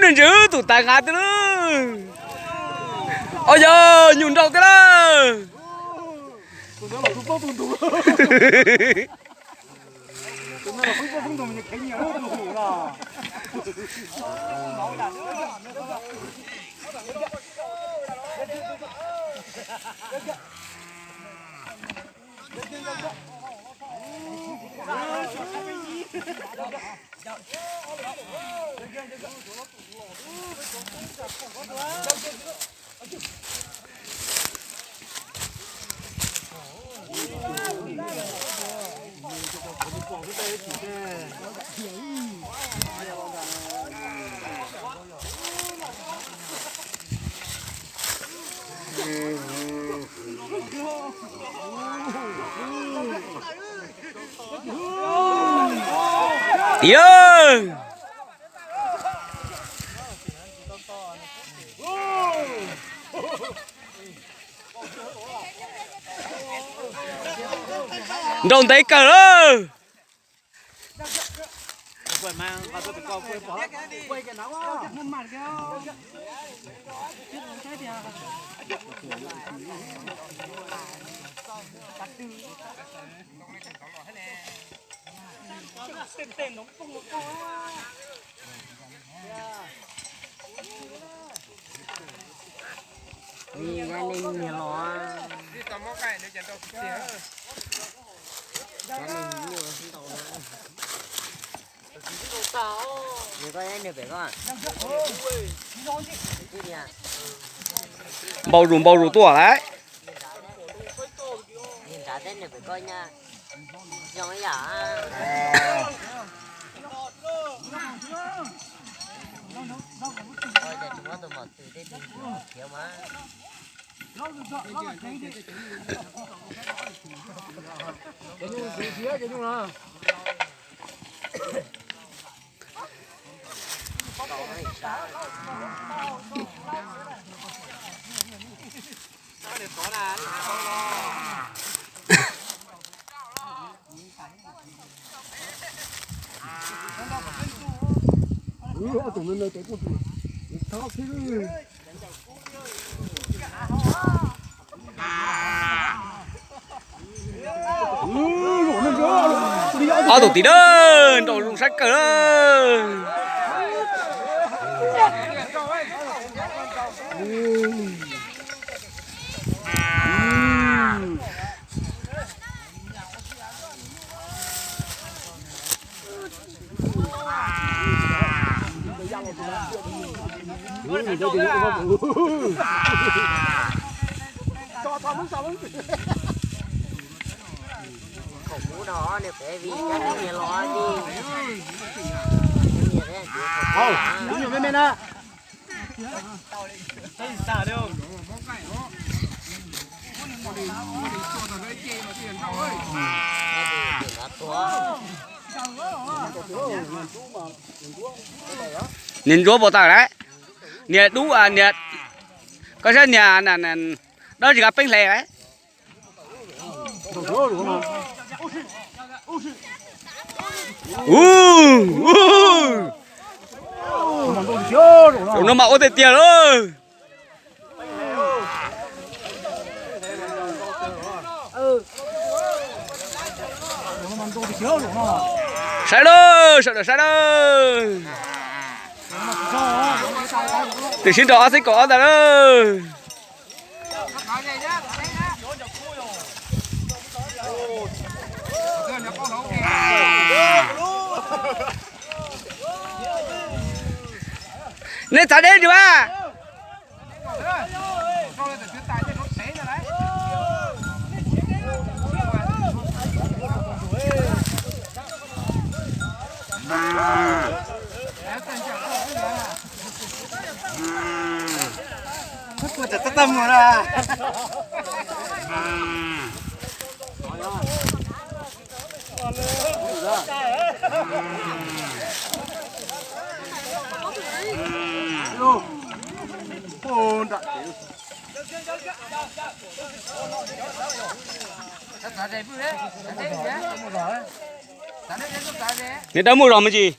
Nên giữ tụi ta ngã tới nữa. Ôi giờ nhún đầu cái đó. Yeah. Đồn thấy cờ đó. Đi ra nên nhiều lo. Đi tao móc cái để chẳng đâu xỉa. Ra nên nhiều không tàu nữa. Để coi anh được phải con. Bầu rùm tua đấy. Nhìn trả tên được phải coi nha. Dòng ấy giả. Thôi để chúng nó tụi một từ đây thì thiếu má. Tổ tí đơn, tổ lùng sách cờ đó. Khẩu mũ đó nếu phải vì chắc là nhiều lo đi. Đúng rồi bên á. Xả đâu. Nhìn chúa bộ tàu đấy. Nhiệt đúng à nhiệt. Có sao nhà là đó chỉ gặp bánh lè đấy. Nó mà ô tiền tiền rồi. Sai đâu, sai đâu. Từ xin đó sẽ có rồi đó. Nên thả đến đi ba. Thật tâm rồi à. Hồn đã. Người ta mua rồi mà gì